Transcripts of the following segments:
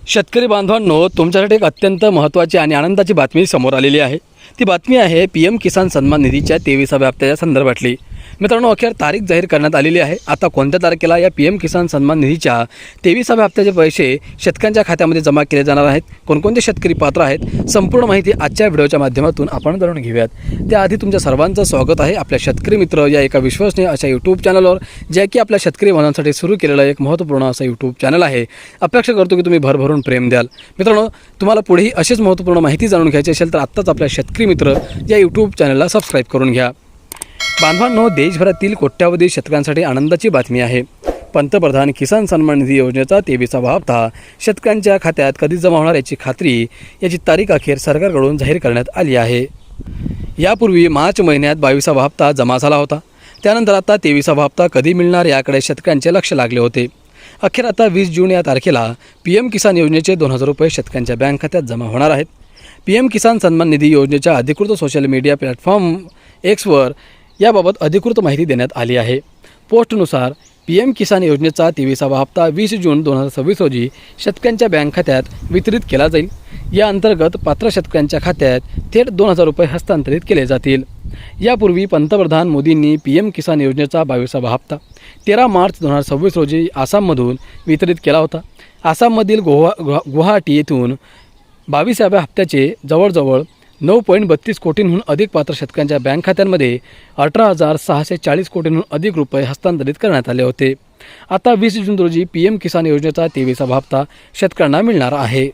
शेतकरी बांधवांनो, तुमच्यासाठी एक अत्यंत महत्त्वाची आणि आनंदाची बातमी समोर आलेली आहे। ती बातमी आहे PM किसान सन्मान निधीच्या 23व्या हप्त्याच्या संदर्भातली। मित्रांनो, अखेर तारीख जाहीर करण्यात आलेली आहे। आता कोणत्या तारखेला या PM किसान सन्मान निधीच्या 23व्या हप्त्याचे पैसे शेतकऱ्यांच्या खात्यामध्ये जमा केले जाणार आहेत, कोणकोणते शेतकरी पात्र आहेत, संपूर्ण माहिती आजच्या व्हिडिओच्या माध्यमातून आपण जाणून घेऊयात। त्याआधी तुमच्या सर्वांचं स्वागत आहे आपल्या शेतकरी मित्र या एका विश्वसनीय अशा YouTube चॅनलवर, जे की आपल्या शेतकरी बांधवांसाठी सुरू केलेलं एक महत्त्वपूर्ण असं YouTube चॅनल आहे। अपेक्षा करतो की तुम्ही भरभरून प्रेम द्याल। मित्रांनो, तुम्हाला पुढेही अशीच महत्त्वपूर्ण माहिती जाणून घ्यायची असेल तर आत्ताच आपल्या शेतकरी मित्र या YouTube चॅनलला सबस्क्राईब करून घ्या। बांधवांनो, देशभरातील कोट्यावधी शेतकऱ्यांसाठी आनंदाची बातमी आहे। पंतप्रधान किसान सन्मान निधी योजनेचा 23वा हप्ता शेतकऱ्यांच्या खात्यात कधी जमा होणार याची खात्री याची तारीख अखेर सरकारकडून जाहीर करण्यात आली आहे। यापूर्वी मार्च महिन्यात 22वा हप्ता जमा झाला होता। त्यानंतर आता 23वा हप्ता कधी मिळणार याकडे शेतकऱ्यांचे लक्ष लागले होते। अखेर आता 20 जून या तारखेला PM किसान योजनेचे 2000 रुपये शेतकऱ्यांच्या बँक खात्यात जमा होणार आहेत। PM किसान सन्मान निधी योजनेच्या अधिकृत सोशल मीडिया प्लॅटफॉर्म Xवर याबाबत अधिकृत माहिती देण्यात आली आहे। पोस्टनुसार PM किसान योजनेचा 23वा हप्ता 20 जून 2026 रोजी शेतकऱ्यांच्या बँक खात्यात वितरित केला जाईल। या अंतर्गत पात्र शेतकऱ्यांच्या खात्यात थेट 2000 रुपये हस्तांतरित केले जातील। यापूर्वी पंतप्रधान मोदींनी PM किसान योजनेचा 22वा हप्ता 13 मार्च 2026 रोजी आसाममधून वितरित केला होता। आसाममधील गुवाहाटी येथून 22व्या हप्त्याचे जवळजवळ 9.32 कोटींहून अधिक पात्र शेतकऱ्यांच्या बँक खात्यांमध्ये 18,640 कोटींहून अधिक रुपये हस्तांतरित करण्यात आले होते। आता 20 जून रोजी PM किसान योजनेचा 23वा हप्ता शेतकऱ्यांना मिळणार आहे।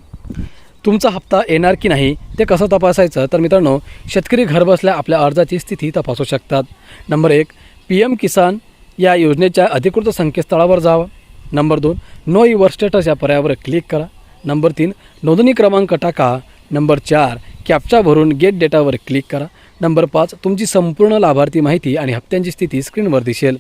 तुमचा हप्ता येणार की नाही ते कसं तपासायचं, तर मित्रांनो, शेतकरी घरबसल्या आपल्या अर्जाची स्थिती तपासू शकतात। नंबर 1, PM किसान या योजनेच्या अधिकृत संकेतस्थळावर जावा। नंबर 2, नो युअर स्टेटस या पर्यायावर क्लिक करा। नंबर 3, नोंदणी क्रमांक टाका। नंबर 4, कॅप्चा भरून गेट डेटावर क्लिक करा। नंबर 5, तुमची संपूर्ण लाभार्थी माहिती आणि हप्त्यांची स्थिती स्क्रीनवर दिसेल।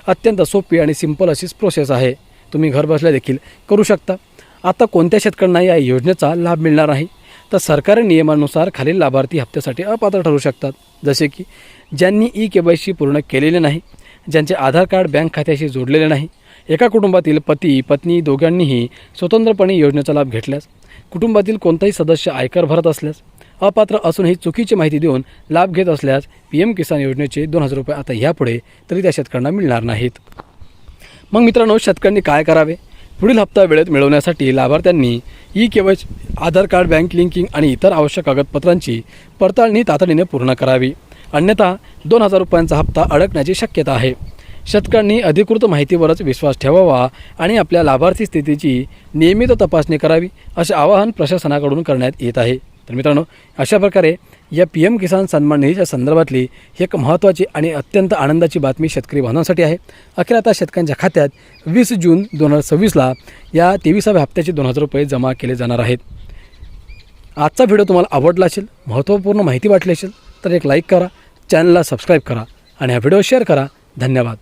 अत्यंत सोपी आणि सिंपल अशीच प्रोसेस आहे, तुम्ही घरबसल्या देखील करू शकता। आता कोणत्या शेतकऱ्यांना या योजनेचा लाभ मिळणार आहे, तर सरकारी नियमानुसार खालील लाभार्थी हप्त्यासाठी अपात्र ठरू शकतात, जसे की ज्यांनी KYC पूर्ण केलेले नाही, ज्यांचे आधार कार्ड बँक खात्याशी जोडलेले नाही, एका कुटुंबातील पती पत्नी दोघांनीही स्वतंत्रपणे योजनेचा लाभ घेतल्यास, कुटुंबातील कोणताही सदस्य आयकर भरत असल्यास, अपात्र असूनही चुकीची माहिती देऊन लाभ घेत असल्यास PM किसान योजनेचे 2000 रुपये आता यापुढे तरी त्या शेतकऱ्यांना मिळणार नाहीत। मग मित्रांनो, शेतकऱ्यांनी काय करावे? पुढील हप्ता वेळेत मिळवण्यासाठी लाभार्थ्यांनी KYC, आधार कार्ड, बँक लिंकिंग आणि इतर आवश्यक कागदपत्रांची पडताळणी तातडीने पूर्ण करावी, अन्यथा 2000 रुपयांचा हप्ता अडकण्याची शक्यता आहे। शेतकऱ्यांनी अधिकृत माहितीवरच विश्वास ठेवावा आणि आपल्या लाभार्थी स्थितीची नियमित तपासणी करावी, असे आवाहन प्रशासनाकडून करण्यात येत आहे। तर मित्रांनो, अशा प्रकारे या PM किसान सन्मान निधीच्या संदर्भातली एक महत्त्वाची आणि अत्यंत आनंदाची बातमी शेतकरी बांधवांसाठी आहे। अखेर आता शेतकऱ्यांच्या खात्यात 20 जून 2026ला या 23व्या हप्त्याचे 2000 रुपये जमा केले जाणार आहेत। आजचा व्हिडिओ तुम्हाला आवडला असेल, महत्त्वपूर्ण माहिती वाटली असेल तर एक लाईक करा, चॅनलला सबस्क्राईब करा आणि हा व्हिडिओ शेअर करा। धन्यवाद।